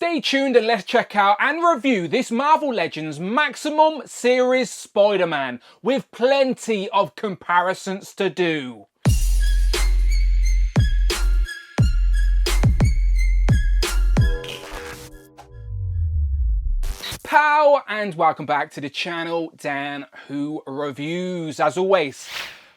Stay tuned and let's check out and review this Marvel Legends Maximum Series Spider-Man with plenty of comparisons to do. Pow and welcome back to the channel, Dan Who Reviews. As always,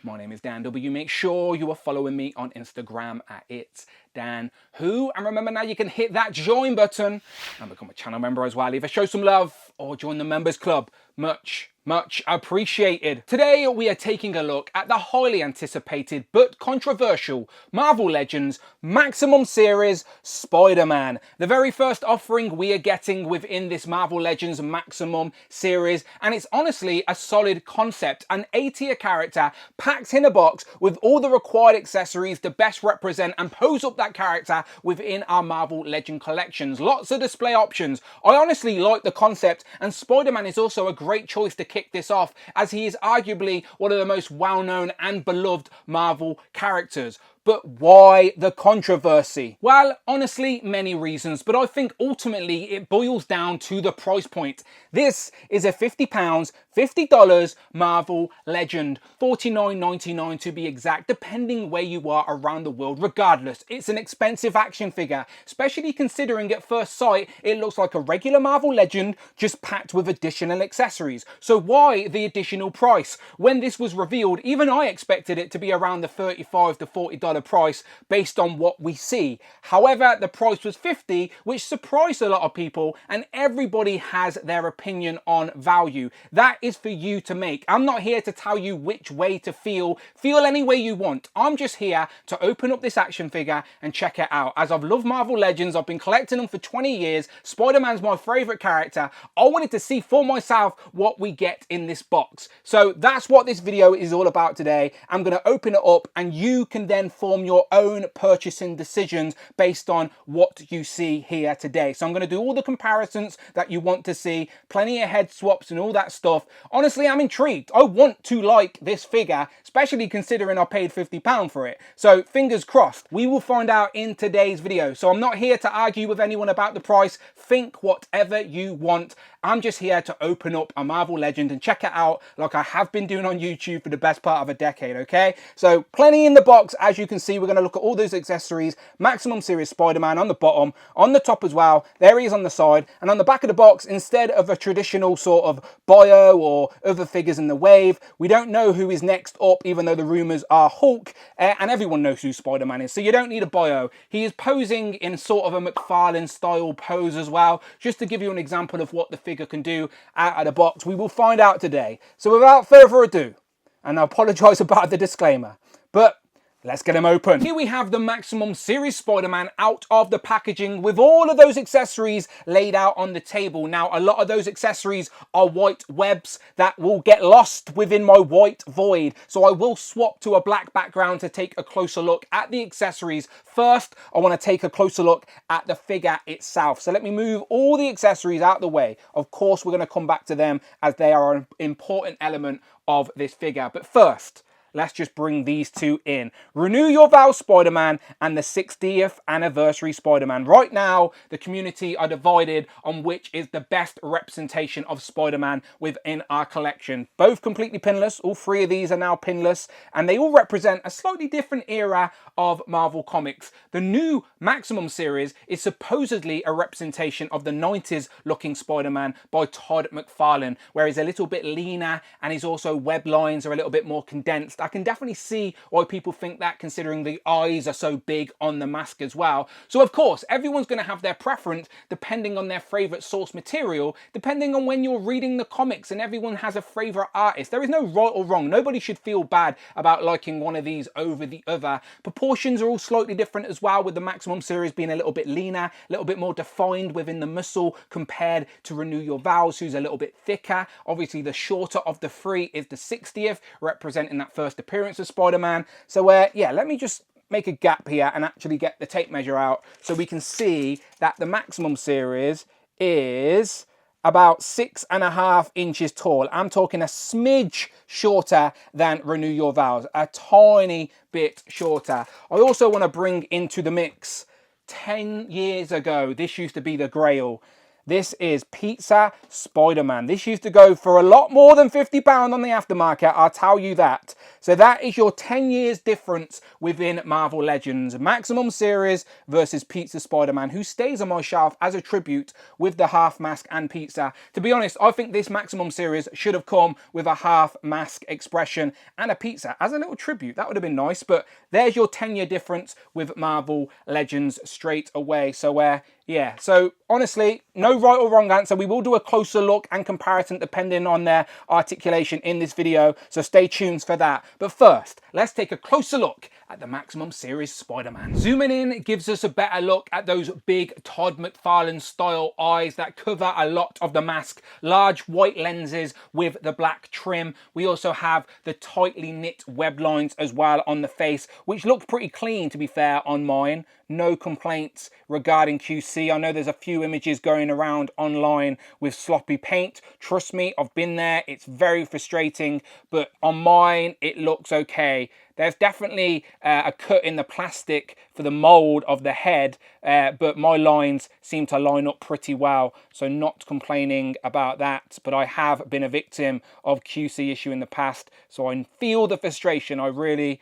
my name is Dan W. Make sure you are following me on Instagram at It's Dan Who. And remember now you can hit that join button and become a channel member as well. Either show some love or join the members club. Much appreciated. Today we are taking a look at the highly anticipated but controversial Marvel Legends Maximum Series Spider-Man. The very first offering we are getting within this Marvel Legends Maximum Series, and it's honestly a solid concept. An A-tier character packed in a box with all the required accessories to best represent and pose up that character within our Marvel Legend collections. Lots of display options. I honestly like the concept, and Spider-Man is also a great choice to kick this off, as he is arguably one of the most well-known and beloved Marvel characters. But why the controversy? Well, honestly, many reasons, but I think ultimately it boils down to the price point. This is a £50, $50 Marvel Legend, $49.99 to be exact, depending where you are around the world. Regardless, it's an expensive action figure, especially considering at first sight it looks like a regular Marvel Legend just packed with additional accessories. So why the additional price? When this was revealed, even I expected it to be around the $35 to $40 price based on what we see. However, the price was $50, which surprised a lot of people, and everybody has their opinion on value. That is for you to make. I'm not here to tell you which way to feel any way you want. I'm just here to open up this action figure and check it out. As I've loved Marvel Legends, I've been collecting them for 20 years. Spider-Man's my favorite character. I wanted to see for myself what we get in this box. So that's what this video is all about today. I'm going to open it up and you can then form your own purchasing decisions based on what you see here today. So I'm going to do all the comparisons that you want to see, plenty of head swaps and all that stuff. Honestly, I'm intrigued. I want to like this figure, especially considering I paid £50 for it. So fingers crossed. We will find out in today's video. So I'm not here to argue with anyone about the price. Think whatever you want. I'm just here to open up a Marvel Legend and check it out like I have been doing on YouTube for the best part of a decade, okay? So plenty in the box. As you can see, we're going to look at all those accessories. Maximum Series Spider-Man on the bottom, on the top as well. There he is on the side. And on the back of the box, instead of a traditional sort of bio or other figures in the wave, we don't know who is next up, even though the rumors are Hulk, and everyone knows who Spider-Man is. So you don't need a bio. He is posing in sort of a McFarlane style pose as well, just to give you an example of what the figure can do out of the box. We will find out today. So without further ado, and I apologize about the disclaimer, but let's get him open. Here we have the Maximum Series Spider-Man out of the packaging with all of those accessories laid out on the table. Now, a lot of those accessories are white webs that will get lost within my white void. So I will swap to a black background to take a closer look at the accessories. First, I want to take a closer look at the figure itself. So let me move all the accessories out of the way. Of course, we're going to come back to them as they are an important element of this figure. But first, let's just bring these two in. Renew Your Vows Spider-Man and the 60th Anniversary Spider-Man. Right now, the community are divided on which is the best representation of Spider-Man within our collection. Both completely pinless. All three of these are now pinless, and they all represent a slightly different era of Marvel Comics. The new Maximum series is supposedly a representation of the 90s looking Spider-Man by Todd McFarlane, where he's a little bit leaner and his also web lines are a little bit more condensed. I can definitely see why people think that, considering the eyes are so big on the mask as well. So of course, everyone's going to have their preference depending on their favorite source material, depending on when you're reading the comics, and everyone has a favorite artist. There is no right or wrong. Nobody should feel bad about liking one of these over the other. Proportions are all slightly different as well, with the Maximum series being a little bit leaner, a little bit more defined within the muscle compared to Renew Your Vows, who's a little bit thicker. Obviously, the shorter of the three is the 60th, representing that first appearance of Spider-Man. So yeah, let me just make a gap here and actually get the tape measure out so we can see that the Maximum series is about 6.5 inches tall. I'm talking a smidge shorter than Renew Your Vows, a tiny bit shorter. I also want to bring into the mix 10 years ago, this used to be the grail. This is Pizza Spider-Man. This used to go for a lot more than £50 on the aftermarket, I'll tell you that. So that is your 10 years difference within Marvel Legends. Maximum Series versus Pizza Spider-Man, who stays on my shelf as a tribute with the half mask and pizza. To be honest, I think this Maximum Series should have come with a half mask expression and a pizza as a little tribute. That would have been nice, but there's your 10-year difference with Marvel Legends straight away. So yeah, so honestly, no right or wrong answer. We will do a closer look and comparison depending on their articulation in this video, so stay tuned for that. But first, let's take a closer look at the Maximum Series Spider-Man. Zooming in gives us a better look at those big Todd McFarlane style eyes that cover a lot of the mask, large white lenses with the black trim. We also have the tightly knit web lines as well on the face, which look pretty clean to be fair on mine. No complaints regarding QC. I know there's a few images going around online with sloppy paint. Trust me, I've been there. It's very frustrating, but on mine, it looks okay. There's definitely a cut in the plastic for the mold of the head, but my lines seem to line up pretty well, so not complaining about that. But I have been a victim of QC issue in the past, so I feel the frustration. I really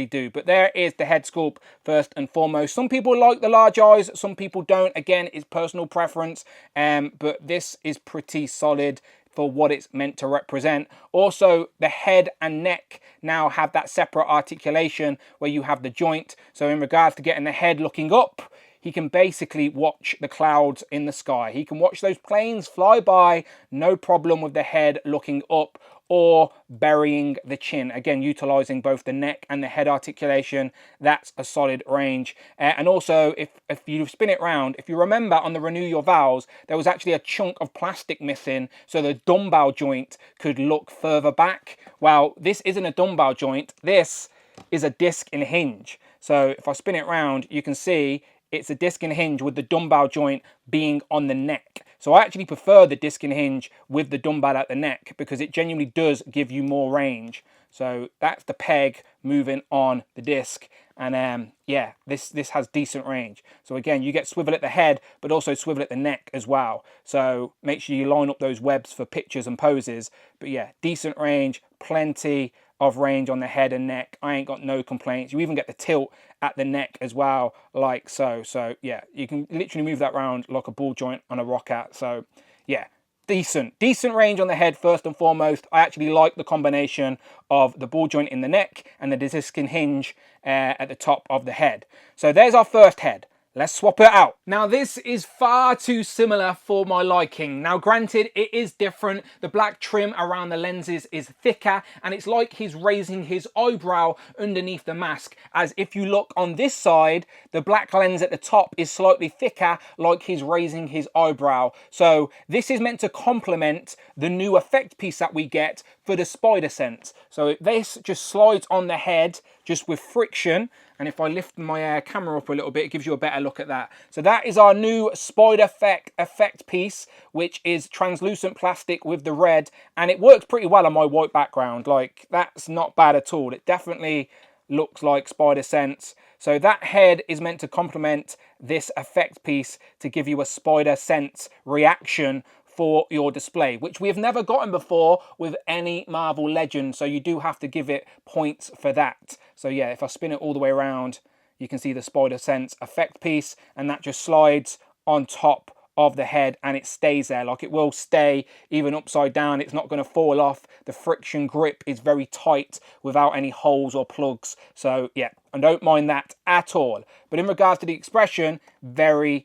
do. But there is the head sculpt first and foremost. Some people like the large eyes, some people don't. Again, it's personal preference, but this is pretty solid for what it's meant to represent. Also, the head and neck now have that separate articulation where you have the joint. So in regards to getting the head looking up, he can basically watch the clouds in the sky. He can watch those planes fly by, no problem with the head looking up or burying the chin. Again, utilizing both the neck and the head articulation. That's a solid range. And also, if you spin it round, if you remember on the Renew Your Vows, there was actually a chunk of plastic missing, so the dumbbell joint could look further back. Well, this isn't a dumbbell joint. This is a disc and hinge. So if I spin it round, you can see it's a disc and hinge with the dumbbell joint being on the neck. So I actually prefer the disc and hinge with the dumbbell at the neck because it genuinely does give you more range. So that's the peg moving on the disc. And yeah, this has decent range. So again, you get swivel at the head, but also swivel at the neck as well. So make sure you line up those webs for pictures and poses. But yeah, decent range, plenty of range on the head and neck. I ain't got no complaints. You even get the tilt at the neck as well, like so. So yeah, you can literally move that around like a ball joint on a rocket. So yeah, decent range on the head first and foremost. I actually like the combination of the ball joint in the neck and the disc and hinge at the top of the head. So there's our first head. Let's swap it out. Now this is far too similar for my liking. Now granted, it is different. The black trim around the lenses is thicker and it's like he's raising his eyebrow underneath the mask. As if you look on this side, the black lens at the top is slightly thicker, like he's raising his eyebrow. So this is meant to complement the new effect piece that we get for the Spidey-sense. So this just slides on the head just with friction. And if I lift my camera up a little bit, it gives you a better look at that. So that is our new Spider effect piece, which is translucent plastic with the red. And it works pretty well on my white background. Like, that's not bad at all. It definitely looks like Spidey-sense. So that head is meant to complement this effect piece to give you a Spidey-sense reaction for your display, which we have never gotten before with any Marvel Legend, so you do have to give it points for that. So yeah, if I spin it all the way around, you can see the Spidey-sense effect piece, and that just slides on top of the head and it stays there. Like, it will stay even upside down. It's not going to fall off. The friction grip is very tight without any holes or plugs. So yeah, I don't mind that at all. But in regards to the expression, very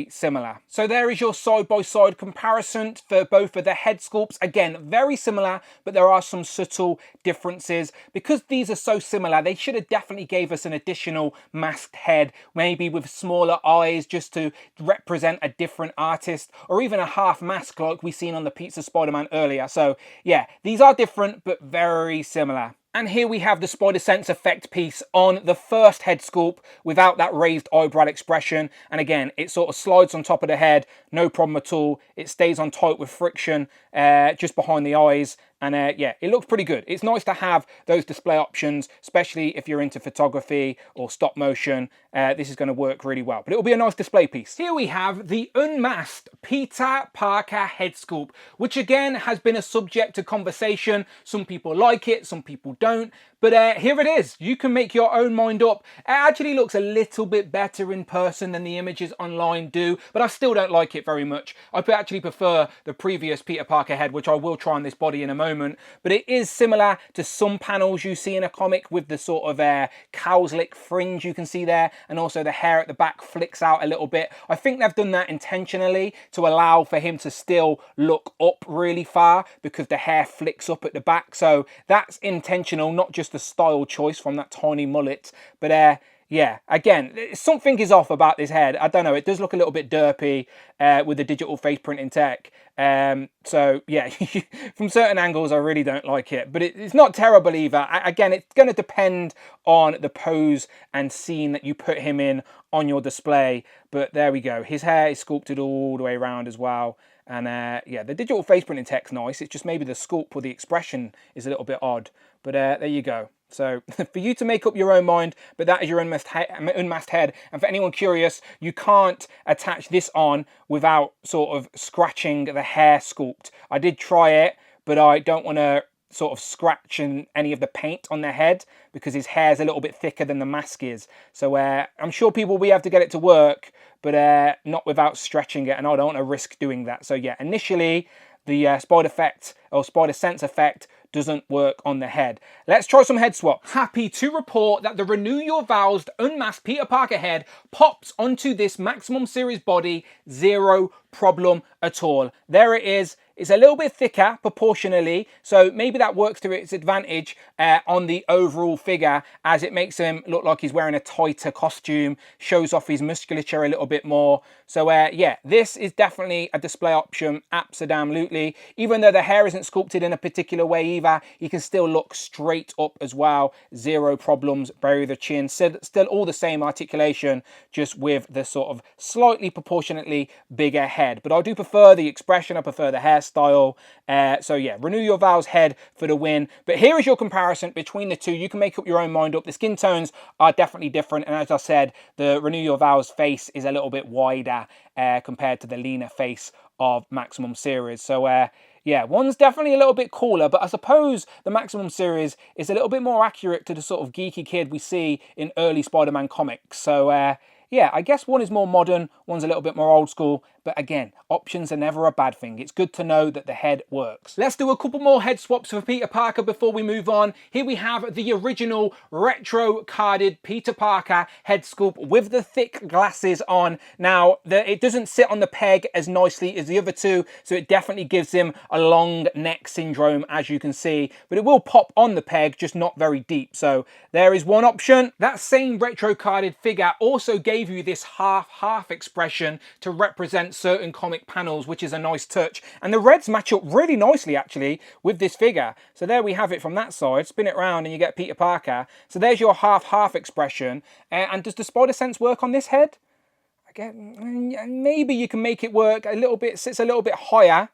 similar. So there is your side-by-side comparison for both of the head sculpts. Again, very similar, but there are some subtle differences. Because these are so similar, they should have definitely gave us an additional masked head, maybe with smaller eyes just to represent a different artist, or even a half mask like we seen on the Pizza Spider-Man earlier. So yeah, these are different, but very similar. And here we have the Spidey-sense effect piece on the first head sculpt without that raised eyebrow expression. And again, it sort of slides on top of the head, no problem at all. It stays on tight with friction just behind the eyes. And yeah, it looks pretty good. It's nice to have those display options, especially if you're into photography or stop motion. This is going to work really well, but it'll be a nice display piece. Here we have the unmasked Peter Parker head sculpt, which again has been a subject to conversation. Some people like it, some people don't. But here it is. You can make your own mind up. It actually looks a little bit better in person than the images online do, but I still don't like it very much. I actually prefer the previous Peter Parker head, which I will try on this body in a moment. But it is similar to some panels you see in a comic with the sort of cowslick fringe you can see there, and also the hair at the back flicks out a little bit. I think they've done that intentionally to allow for him to still look up really far because the hair flicks up at the back. So that's intentional, not just a style choice from that tiny mullet. But yeah, again, something is off about this head. I don't know, it does look a little bit derpy with the digital face printing tech. So yeah, from certain angles I really don't like it, but it's not terrible either. Again, it's going to depend on the pose and scene that you put him in on your display. But there we go, his hair is sculpted all the way around as well. And yeah, the digital face printing tech's nice. It's just maybe the sculpt or the expression is a little bit odd. But there you go. So for you to make up your own mind, but that is your unmasked head. And for anyone curious, you can't attach this on without sort of scratching the hair sculpt. I did try it, but I don't want to sort of scratch any of the paint on the head because his hair is a little bit thicker than the mask is. So I'm sure people will be able to get it to work, but not without stretching it, and I don't want to risk doing that. So yeah, initially the Spider-sense effect doesn't work on the head. Let's try some head swap. Happy to report that the Renew Your Vows unmasked Peter Parker head pops onto this Maximum Series body, zero problem at all. There it is. It's a little bit thicker proportionally, so maybe that works to its advantage on the overall figure, as it makes him look like he's wearing a tighter costume, shows off his musculature a little bit more. So yeah, this is definitely a display option, absolutely. Even though the hair isn't sculpted in a particular way either, he can still look straight up as well. Zero problems, bury the chin, still all the same articulation, just with the sort of slightly proportionately bigger head. But I do prefer the expression, I prefer the hairstyle. So yeah, Renew Your Vows head for the win. But here is your comparison between the two. You can make up your own mind up. The skin tones are definitely different, and as I said, the Renew Your Vows face is a little bit wider compared to the leaner face of Maximum Series. So yeah, one's definitely a little bit cooler, but I suppose the Maximum Series is a little bit more accurate to the sort of geeky kid we see in early Spider-Man comics. So yeah, I guess one is more modern, one's a little bit more old school, but again, options are never a bad thing. It's good to know that the head works. Let's do a couple more head swaps for Peter Parker before we move on. Here we have the original retro carded Peter Parker head sculpt with the thick glasses on. Now, it doesn't sit on the peg as nicely as the other two, so it definitely gives him a long neck syndrome, as you can see, but it will pop on the peg, just not very deep. So there is one option. That same retro carded figure also gave you this half-half expression to represent certain comic panels, which is a nice touch. And the reds match up really nicely, actually, with this figure. So there we have it from that side. Spin it around and you get Peter Parker. So there's your half-half expression. And does the Spider-sense work on this head? Again, maybe you can make it work a little bit, sits a little bit higher,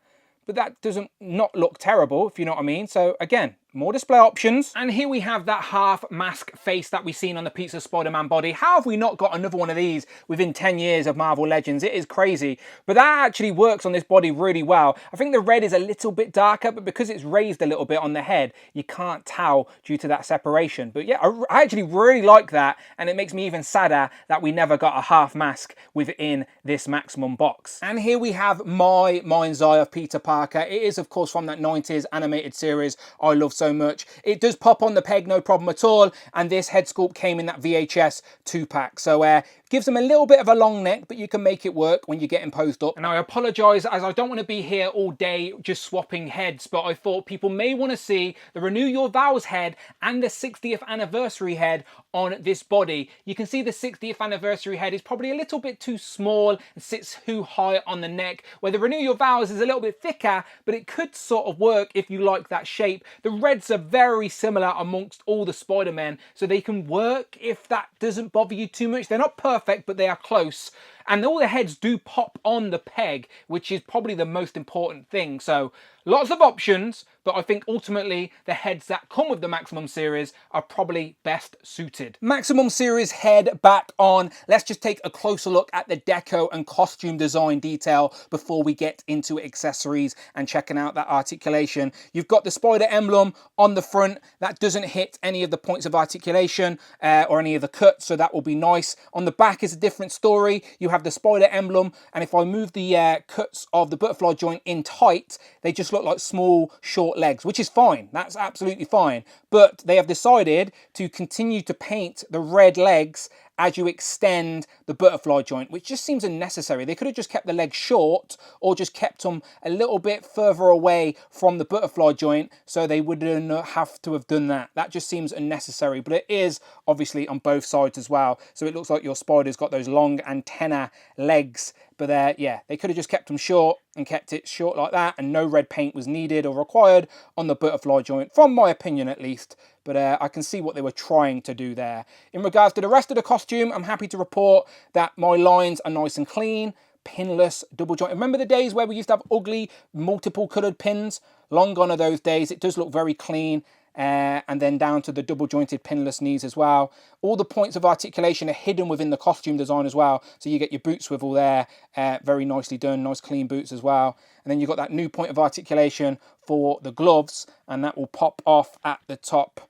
but that doesn't not look terrible, if you know what I mean. So again, more display options. And here we have that half mask face that we've seen on the Pizza Spider-Man body. How have we not got another one of these within 10 years of Marvel Legends? It is crazy. But that actually works on this body really well. I think the red is a little bit darker, but because it's raised a little bit on the head, you can't tell due to that separation. But yeah, I actually really like that. And it makes me even sadder that we never got a half mask within this Maximum box. And here we have my mind's eye of Peter Parker. It is, of course, from that 90s animated series I love so much. It does pop on the peg, no problem at all, and this head sculpt came in that VHS 2-pack, so gives them a little bit of a long neck, but you can make it work when you get him posed up. And I apologise, as I don't want to be here all day just swapping heads, but I thought people may want to see the Renew Your Vows head and the 60th anniversary head on this body. You can see the 60th anniversary head is probably a little bit too small and sits too high on the neck, where the Renew Your Vows is a little bit thicker, but it could sort of work if you like that shape. The reds are very similar amongst all the Spider-Men, so they can work if that doesn't bother you too much. They're not perfect, but they are close. And all the heads do pop on the peg, which is probably the most important thing. So lots of options, but I think ultimately the heads that come with the Maximum series are probably best suited. Maximum series head back on. Let's just take a closer look at the deco and costume design detail before we get into accessories and checking out that articulation. You've got the spider emblem on the front. That doesn't hit any of the points of articulation or any of the cuts, so that will be nice. On the back is a different story. You have the spider emblem, and if I move the cuts of the butterfly joint in tight, they just look like small, short legs, which is fine. That's absolutely fine. But they have decided to continue to paint the red legs as you extend the butterfly joint, which just seems unnecessary. They could have just kept the legs short or just kept them a little bit further away from the butterfly joint, so they wouldn't have to have done that. That just seems unnecessary, but it is obviously on both sides as well. So it looks like your spider's got those long antenna legs, but yeah, they could have just kept them short and kept it short like that, and no red paint was needed or required on the butterfly joint, from my opinion at least. But I can see what they were trying to do there. In regards to the rest of the costume, I'm happy to report that my lines are nice and clean, pinless, double joint. Remember the days where we used to have ugly, multiple coloured pins? Long gone are those days. It does look very clean. And then down to the double jointed pinless knees as well. All the points of articulation are hidden within the costume design as well. So you get your boot swivel there, very nicely done, nice clean boots as well. And then you've got that new point of articulation for the gloves, and that will pop off at the top,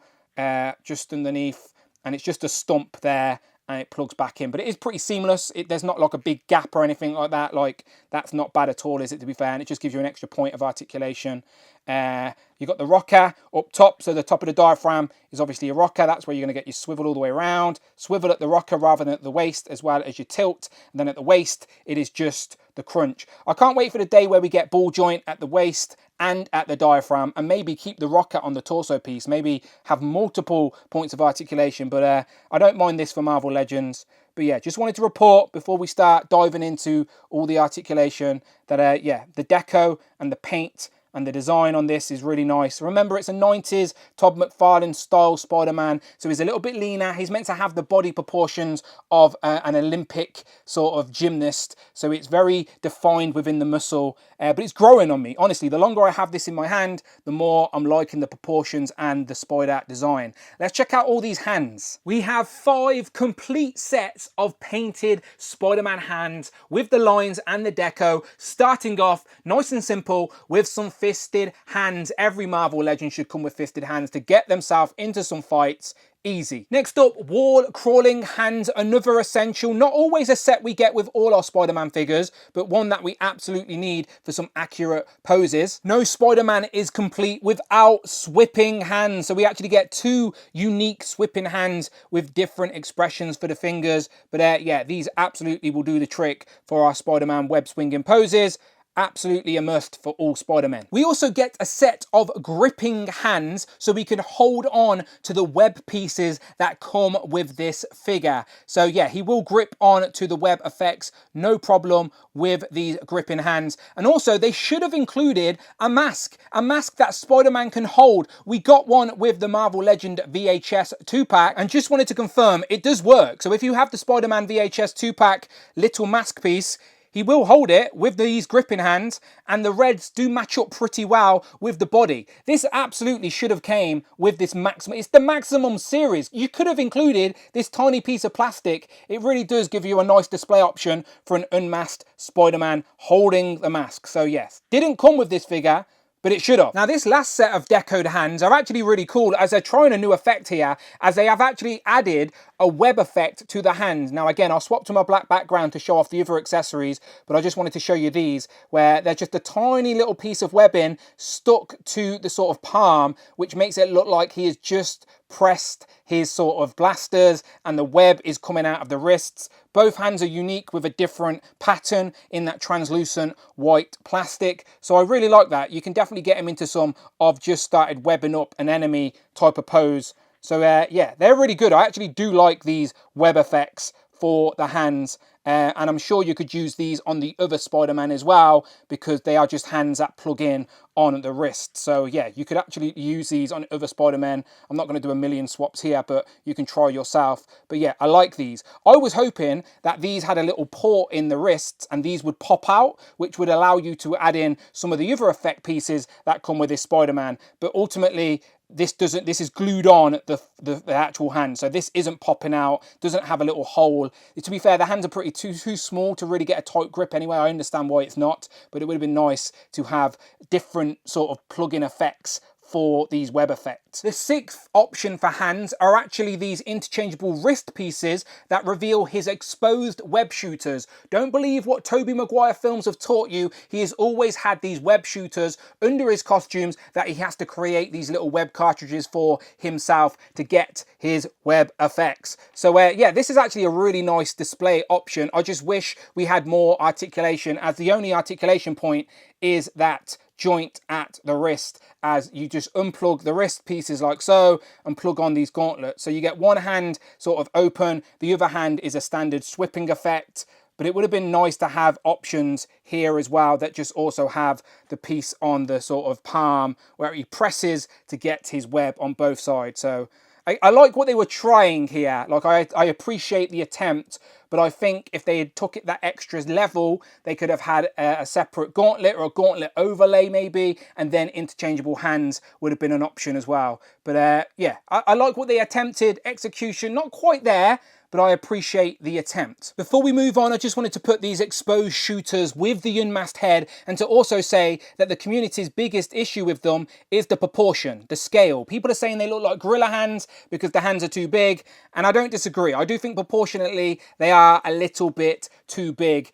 just underneath, and it's just a stump there, and it plugs back in. But it is pretty seamless. There's not like a big gap or anything like that. Like, that's not bad at all, is it, to be fair? And it just gives you an extra point of articulation. You've got the rocker up top, so the top of the diaphragm is obviously a rocker. That's where you're going to get your swivel all the way around. Swivel at the rocker rather than at the waist, as well as your tilt. And then at the waist, it is just the crunch. I can't wait for the day where we get ball joint at the waist and at the diaphragm, and maybe keep the rocker on the torso piece. Maybe have multiple points of articulation, but I don't mind this for Marvel Legends. But yeah, just wanted to report before we start diving into all the articulation that yeah, the deco and the paint and the design on this is really nice. Remember, it's a 90s Todd McFarlane style Spider-Man, so he's a little bit leaner. He's meant to have the body proportions of an Olympic sort of gymnast, so it's very defined within the muscle, but it's growing on me. Honestly, the longer I have this in my hand, the more I'm liking the proportions and the spider design. Let's check out all these hands. We have 5 complete sets of painted Spider-Man hands with the lines and the deco, starting off nice and simple with some fisted hands. Every Marvel Legend should come with fisted hands to get themselves into some fights. Easy. Next up, wall crawling hands, another essential. Not always a set we get with all our Spider-Man figures, but one that we absolutely need for some accurate poses. No Spider-Man is complete without swipping hands. So we actually get 2 unique swipping hands with different expressions for the fingers. But yeah, these absolutely will do the trick for our Spider-Man web swinging poses. Absolutely a must for all Spider-Men. We also get a set of gripping hands so we can hold on to the web pieces that come with this figure. So yeah, he will grip on to the web effects, no problem with these gripping hands. And also, they should have included a mask that Spider-Man can hold. We got one with the Marvel Legend VHS 2-pack, and just wanted to confirm it does work. So if you have the Spider-Man VHS 2-pack little mask piece, he will hold it with these gripping hands, and the reds do match up pretty well with the body. This absolutely should have came with this Maximum. It's the Maximum series. You could have included this tiny piece of plastic. It really does give you a nice display option for an unmasked Spider-Man holding the mask. So yes, didn't come with this figure, but it should have. Now, this last set of decoed hands are actually really cool, as they're trying a new effect here, as they have actually added a web effect to the hands. Now, again, I'll swap to my black background to show off the other accessories, but I just wanted to show you these, where they're just a tiny little piece of webbing stuck to the sort of palm, which makes it look like he has just pressed his sort of blasters and the web is coming out of the wrists. Both hands are unique with a different pattern in that translucent white plastic. So I really like that. You can definitely get him into some of just started webbing up an enemy type of pose. So yeah, they're really good. I actually do like these web effects for the hands. And I'm sure you could use these on the other Spider-Man as well, because they are just hands that plug in on the wrist. So yeah, you could actually use these on other Spider-Man. I'm not going to do a million swaps here, but you can try yourself. But yeah, I like these. I was hoping that these had a little port in the wrists and these would pop out, which would allow you to add in some of the other effect pieces that come with this Spider-Man. But ultimately, this is glued on the actual hand, so this isn't popping out, doesn't have a little hole. To be fair, the hands are pretty too small to really get a tight grip anyway. I understand why it's not, but it would have been nice to have different sort of plug-in effects for these web effects. The sixth option for hands are actually these interchangeable wrist pieces that reveal his exposed web shooters. Don't believe what Tobey Maguire films have taught you. He has always had these web shooters under his costumes that he has to create these little web cartridges for himself to get his web effects. So yeah, this is actually a really nice display option. I just wish we had more articulation, as the only articulation point is that joint at the wrist, as you just unplug the wrist pieces like so and plug on these gauntlets. So you get one hand sort of open, the other hand is a standard swipping effect. But it would have been nice to have options here as well that just also have the piece on the sort of palm where he presses to get his web on both sides. So I like what they were trying here. Like, I appreciate the attempt, but I think if they had took it that extra level, they could have had a separate gauntlet or a gauntlet overlay maybe, and then interchangeable hands would have been an option as well. But yeah, I like what they attempted. Execution, not quite there, but I appreciate the attempt. Before we move on, I just wanted to put these exposed shooters with the unmasked head, and to also say that the community's biggest issue with them is the proportion, the scale. People are saying they look like gorilla hands because the hands are too big, and I don't disagree. I do think proportionately they are a little bit too big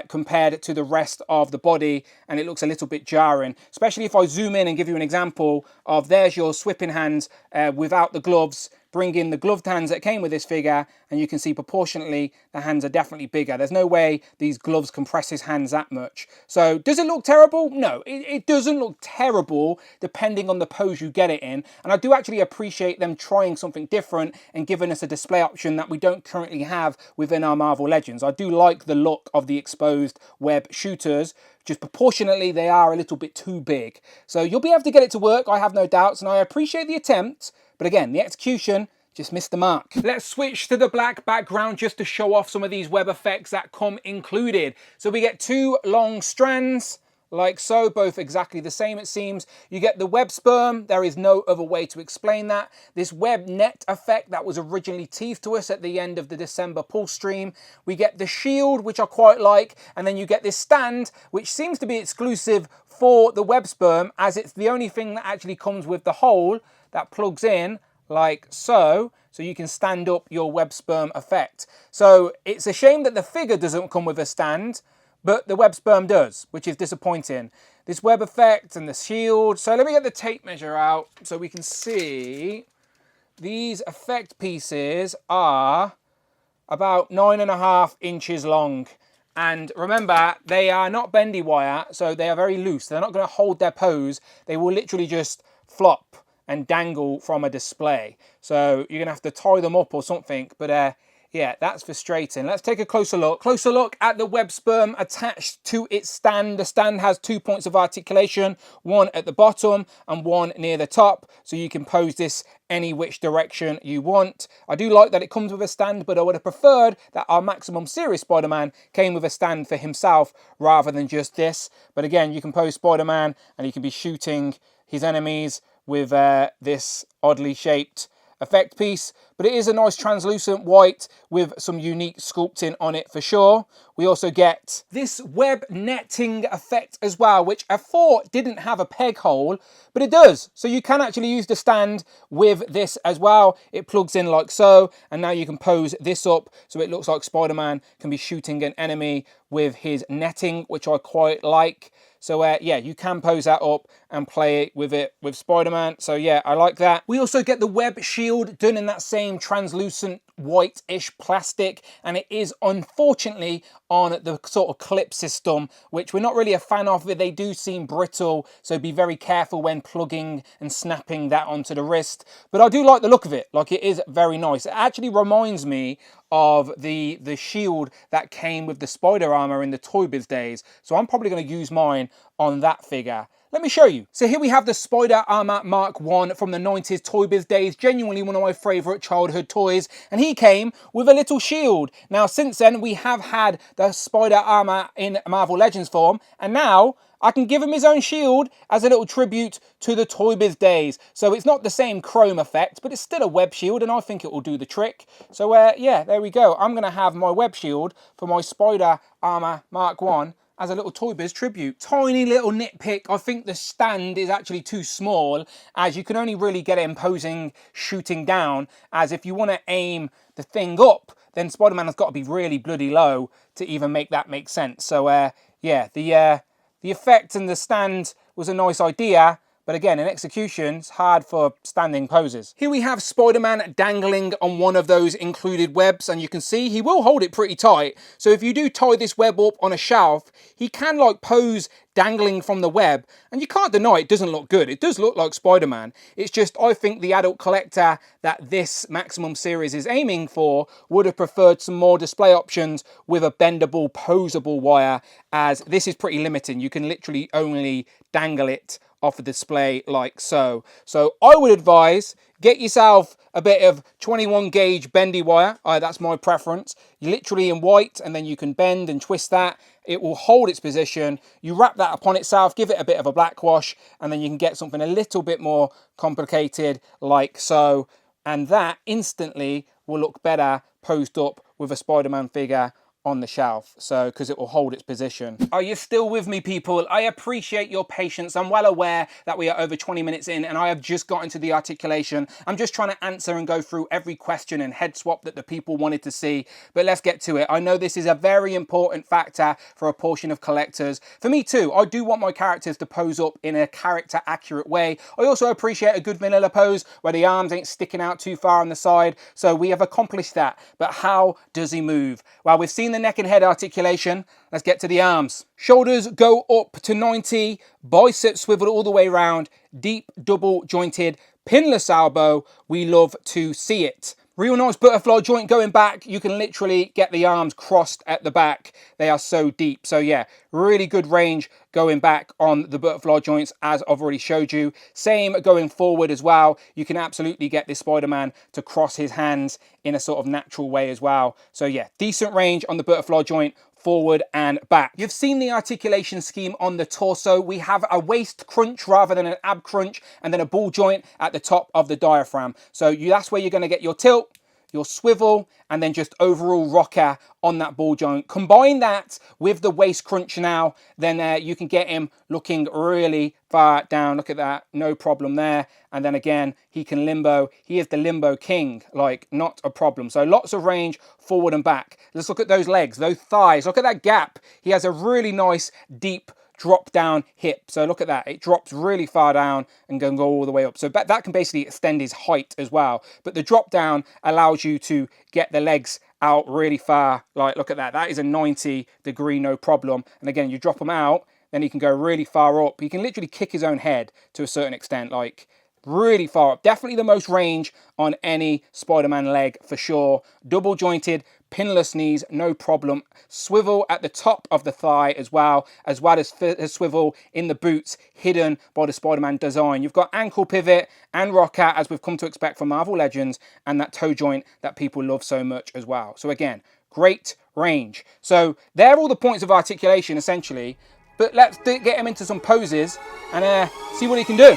compared to the rest of the body, and it looks a little bit jarring, especially if I zoom in and give you an example of there's your swipping hands without the gloves. Bring in the gloved hands that came with this figure, and you can see proportionately the hands are definitely bigger. There's no way these gloves compress his hands that much. So does it look terrible? No, it doesn't look terrible depending on the pose you get it in. And I do actually appreciate them trying something different and giving us a display option that we don't currently have within our Marvel Legends. I do like the look of the exposed web shooters. Just proportionately, they are a little bit too big. So you'll be able to get it to work, I have no doubts, and I appreciate the attempt. But again, the execution just missed the mark. Let's switch to the black background just to show off some of these web effects that come included. So we get two long strands, like so, both exactly the same it seems. You get the web sperm, there is no other way to explain that. This web net effect that was originally teased to us at the end of the December pulse stream. We get the shield, which I quite like, and then you get this stand, which seems to be exclusive for the web sperm, as it's the only thing that actually comes with the hole that plugs in like so you can stand up your web sperm effect. So it's a shame that the figure doesn't come with a stand, but the web sperm does, which is disappointing. This web effect and the shield. So let me get the tape measure out so we can see. These effect pieces are about 9.5 inches long. And remember, they are not bendy wire, so they are very loose. They're not going to hold their pose. They will literally just flop and dangle from a display. So you're going to have to tie them up or something. But yeah, that's frustrating. Let's take a closer look. Closer look at the web sperm attached to its stand. The stand has 2 points of articulation, one at the bottom and one near the top. So you can pose this any which direction you want. I do like that it comes with a stand, but I would have preferred that our Maximum Series Spider-Man came with a stand for himself rather than just this. But again, you can pose Spider-Man and you can be shooting his enemies with this oddly shaped effect piece, but it is a nice translucent white with some unique sculpting on it for sure. We also get this web netting effect as well, which I thought didn't have a peg hole, but it does. So you can actually use the stand with this as well. It plugs in like so, and now you can pose this up so it looks like Spider-Man can be shooting an enemy with his netting, which I quite like. So yeah, you can pose that up and play it with Spider-Man. So yeah, I like that. We also get the web shield done in that same translucent white-ish plastic, and it is unfortunately on the sort of clip system, which we're not really a fan of. They do seem brittle, so be very careful when plugging and snapping that onto the wrist. But I do like the look of it. Like, it is very nice. It actually reminds me of the shield that came with the spider armor in the Toy Biz days, so I'm probably going to use mine on that figure. Let me show you. So here we have the Spider Armor Mark 1 from the 90s Toy Biz days, genuinely one of my favourite childhood toys, and he came with a little shield. Now since then we have had the Spider Armor in Marvel Legends form, and now I can give him his own shield as a little tribute to the Toy Biz days. So it's not the same chrome effect, but it's still a web shield, and I think it will do the trick. So yeah, there we go. I'm going to have my web shield for my Spider Armor Mark 1 as a little Toy Biz tribute. Tiny little nitpick, I think the stand is actually too small, as you can only really get it imposing shooting down, as if you want to aim the thing up, then Spider-Man has got to be really bloody low to even make that make sense. So yeah, the effect and the stand was a nice idea, but again, in execution, it's hard for standing poses. Here we have Spider-Man dangling on one of those included webs, and you can see he will hold it pretty tight. So if you do tie this web up on a shelf, he can like pose dangling from the web, and you can't deny it doesn't look good. It does look like Spider-Man. It's just, I think the adult collector that this Maximum series is aiming for would have preferred some more display options with a bendable, poseable wire, as this is pretty limiting. You can literally only dangle it off a display like so. So I would advise, get yourself a bit of 21 gauge bendy wire. That's my preference. Literally in white, and then you can bend and twist that. It will hold its position. You wrap that upon itself, give it a bit of a black wash, and then you can get something a little bit more complicated like so. And that instantly will look better posed up with a Spider-Man figure on the shelf, so because it will hold its position. Are you still with me, people? I appreciate your patience. I'm well aware that we are over 20 minutes in, and I have just gotten to the articulation. I'm just trying to answer and go through every question and head swap that the people wanted to see, but let's get to it. I know this is a very important factor for a portion of collectors. For me too, I do want my characters to pose up in a character accurate way. I also appreciate a good vanilla pose where the arms ain't sticking out too far on the side, so we have accomplished that. But how does he move? Well, we've seen the neck and head articulation. Let's get to the arms. Shoulders go up to 90, biceps swivel all the way around, deep double jointed, pinless elbow. We love to see it. Real nice butterfly joint going back. You can literally get the arms crossed at the back. They are so deep. So yeah, really good range going back on the butterfly joints, as I've already showed you. Same going forward as well. You can absolutely get this Spider-Man to cross his hands in a sort of natural way as well. So yeah, decent range on the butterfly joint, forward and back. You've seen the articulation scheme on the torso. We have a waist crunch rather than an ab crunch, and then a ball joint at the top of the diaphragm. So that's where you're going to get your tilt, your swivel, and then just overall rocker on that ball joint. Combine that with the waist crunch now, then you can get him looking really far down. Look at that, no problem there. And then again, he can limbo. He is the limbo king, like not a problem. So lots of range forward and back. Let's look at those legs, those thighs. Look at that gap. He has a really nice deep drop down hip. So look at that, it drops really far down and can go all the way up. So that can basically extend his height as well. But the drop down allows you to get the legs out really far. Like, look at that, that is a 90-degree, no problem. And again, you drop them out, then he can go really far up. He can literally kick his own head to a certain extent, like really far up. Definitely the most range on any Spider-Man leg for sure. Double jointed, pinless knees, no problem. Swivel at the top of the thigh as well as swivel in the boots, hidden by the Spider-Man design. You've got ankle pivot and rocker, as we've come to expect from Marvel Legends, and that toe joint that people love so much as well. So again, great range. So they're all the points of articulation essentially, but let's get him into some poses and see what he can do.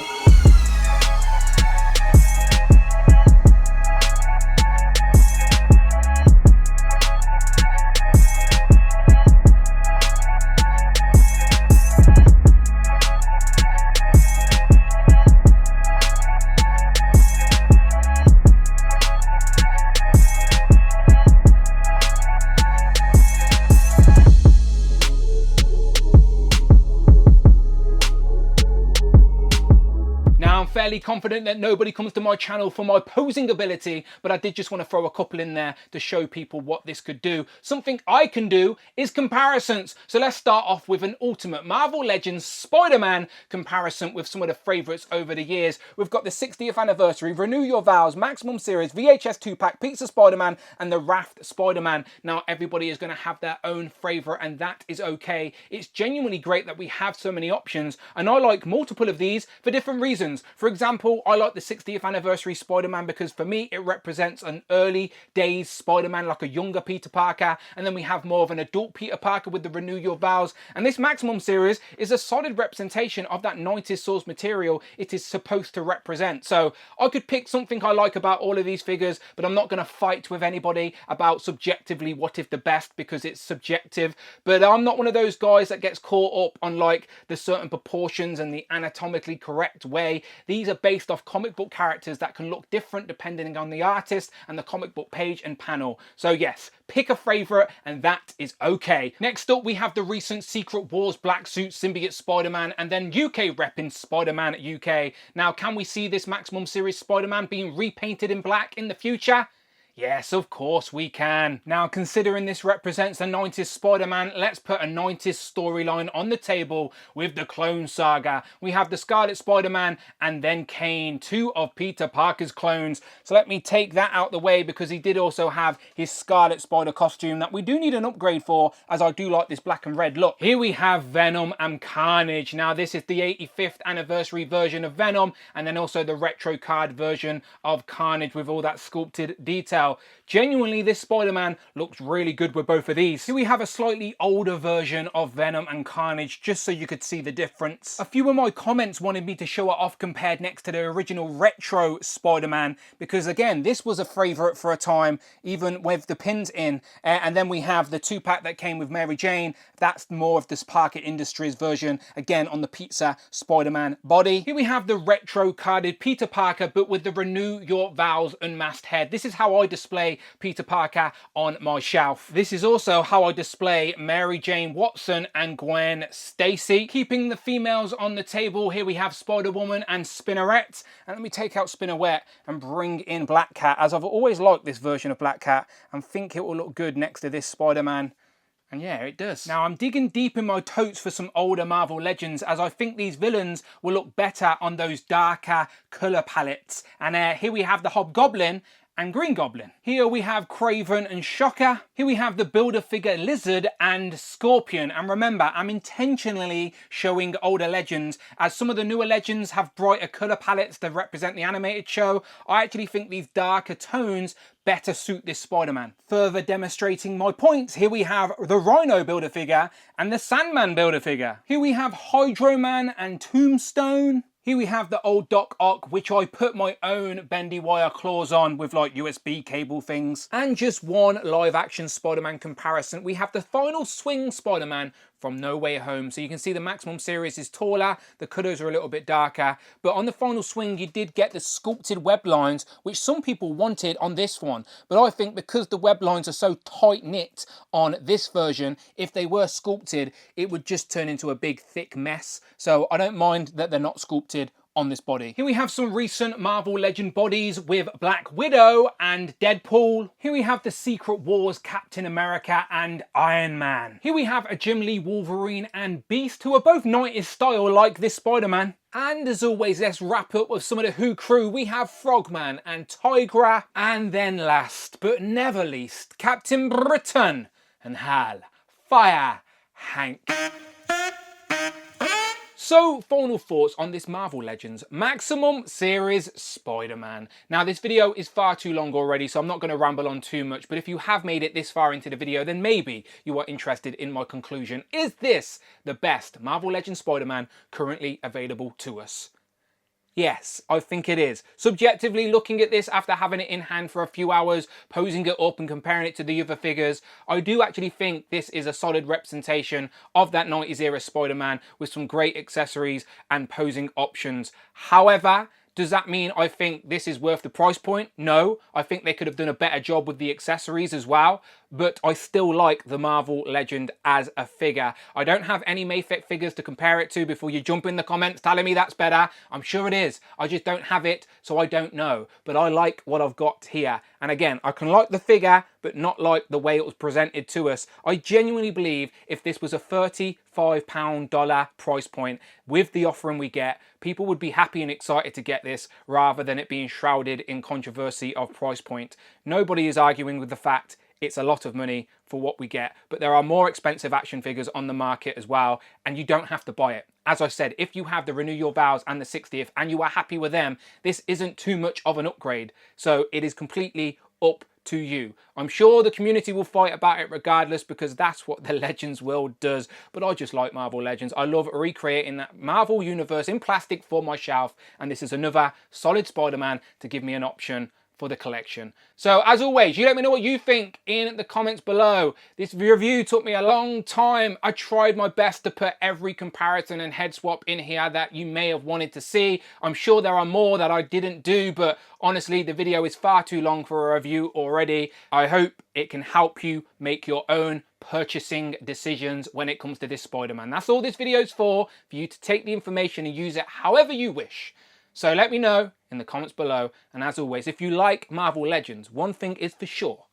fairly confident that nobody comes to my channel for my posing ability, but I did just want to throw a couple in there to show people what this could do. Something I can do is comparisons. So let's start off with an Ultimate Marvel Legends Spider-Man comparison with some of the favourites over the years. We've got the 60th anniversary, Renew Your Vows, Maximum Series, VHS 2-pack, Pizza Spider-Man, and the Raft Spider-Man. Now everybody is going to have their own favourite, and that is okay. It's genuinely great that we have so many options, and I like multiple of these for different reasons. For example, I like the 60th anniversary Spider-Man because for me it represents an early days Spider-Man, like a younger Peter Parker, and then we have more of an adult Peter Parker with the Renew Your Vows. And this Maximum series is a solid representation of that 90s source material it is supposed to represent. So I could pick something I like about all of these figures, but I'm not going to fight with anybody about subjectively what is the best, because it's subjective. But I'm not one of those guys that gets caught up on like the certain proportions and the anatomically correct way. These are based off comic book characters that can look different depending on the artist and the comic book page and panel. So yes, pick a favourite and that is okay. Next up we have the recent Secret Wars Black Suit Symbiote Spider-Man, and then UK repping Spider-Man UK. Now can we see this Maximum Series Spider-Man being repainted in black in the future? Yes, of course we can. Now, considering this represents a 90s Spider-Man, let's put a 90s storyline on the table with the Clone Saga. We have the Scarlet Spider-Man and then Kane, two of Peter Parker's clones. So let me take that out the way, because he did also have his Scarlet Spider costume that we do need an upgrade for, as I do like this black and red look. Here we have Venom and Carnage. Now, this is the 85th anniversary version of Venom, and then also the retro card version of Carnage with all that sculpted detail. Genuinely, this Spider-Man looks really good with both of these. Here we have a slightly older version of Venom and Carnage, just so you could see the difference. A few of my comments wanted me to show it off compared next to the original retro Spider-Man, because again, this was a favourite for a time, even with the pins in. And then we have the 2-pack that came with Mary Jane. That's more of this Parker Industries version, again on the pizza Spider-Man body. Here we have the retro carded Peter Parker, but with the Renew Your Vows unmasked head. This is how I display Peter Parker on my shelf. This is also how I display Mary Jane Watson and Gwen Stacy. Keeping the females on the table, here we have Spider-Woman and Spinnerette. And let me take out Spinnerette and bring in Black Cat, as I've always liked this version of Black Cat and think it will look good next to this Spider-Man. And yeah, it does. Now I'm digging deep in my totes for some older Marvel Legends, as I think these villains will look better on those darker colour palettes. And here we have the Hobgoblin and Green Goblin. Here we have Kraven and Shocker. Here we have the Build-A-Figure Lizard and Scorpion. And remember, I'm intentionally showing older Legends, as some of the newer Legends have brighter colour palettes to represent the animated show. I actually think these darker tones better suit this Spider-Man. Further demonstrating my points, here we have the Rhino Build-A-Figure and the Sandman Build-A-Figure. Here we have Hydro Man and Tombstone. Here we have the old Doc Ock, which I put my own bendy wire claws on with like USB cable things. And just one live action Spider-Man comparison, we have the Final Swing Spider-Man from No Way Home. So you can see the Maximum series is taller, the colours are a little bit darker, but on the Final Swing you did get the sculpted web lines, which some people wanted on this one. But I think because the web lines are so tight knit on this version, if they were sculpted, it would just turn into a big thick mess. So I don't mind that they're not sculpted on this body. Here we have some recent Marvel Legend bodies with Black Widow and Deadpool. Here we have the Secret Wars Captain America and Iron Man. Here we have a Jim Lee Wolverine and Beast, who are both 90s style like this Spider-Man. And as always, let's wrap up with some of the Who crew. We have Frogman and Tigra. And then last but never least, Captain Britain and Hal Fire Hank. So, final thoughts on this Marvel Legends Maximum Series Spider-Man. Now, this video is far too long already, so I'm not going to ramble on too much, but if you have made it this far into the video, then maybe you are interested in my conclusion. Is this the best Marvel Legends Spider-Man currently available to us? Yes, I think it is. Subjectively looking at this after having it in hand for a few hours, posing it up and comparing it to the other figures, I do actually think this is a solid representation of that 90s era Spider-Man with some great accessories and posing options. However, does that mean I think this is worth the price point? No, I think they could have done a better job with the accessories as well. but I still like the Marvel Legend as a figure. I don't have any Mayfit figures to compare it to before you jump in the comments telling me that's better. I'm sure it is. I just don't have it, so I don't know. But I like what I've got here. And again, I can like the figure, but not like the way it was presented to us. I genuinely believe if this was a $35 price point with the offering we get, people would be happy and excited to get this rather than it being shrouded in controversy of price point. Nobody is arguing with the fact it's a lot of money for what we get, but there are more expensive action figures on the market as well, and you don't have to buy it. As I said, if you have the Renew Your Vows and the 60th and you are happy with them, this isn't too much of an upgrade. So it is completely up to you. I'm sure the community will fight about it regardless because that's what the Legends world does, but I just like Marvel Legends. I love recreating that Marvel universe in plastic for my shelf, and this is another solid Spider-Man to give me an option for the collection. So as always, you let me know what you think in the comments below. This review took me a long time. I tried my best to put every comparison and head swap in here that you may have wanted to see. I'm sure there are more that I didn't do, but honestly, the video is far too long for a review already. I hope it can help you make your own purchasing decisions when it comes to this Spider-Man. That's all this video is for you to take the information and use it however you wish. So let me know in the comments below, and as always, if you like Marvel Legends, one thing is for sure,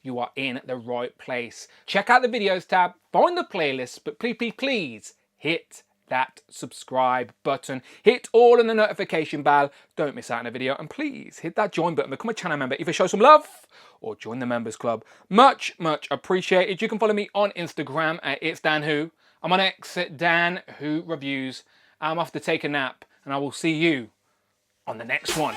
you are in the right place. Check out the videos tab, find the playlist, but please hit that subscribe button, hit all in the notification bell, don't miss out on a video, and please hit that join button, become a channel member, either show some love or join the members club. Much appreciated. You can follow me on Instagram at It's Dan Who. I'm on X at Dan Who Reviews. I'm off to take a nap, and I will see you on the next one.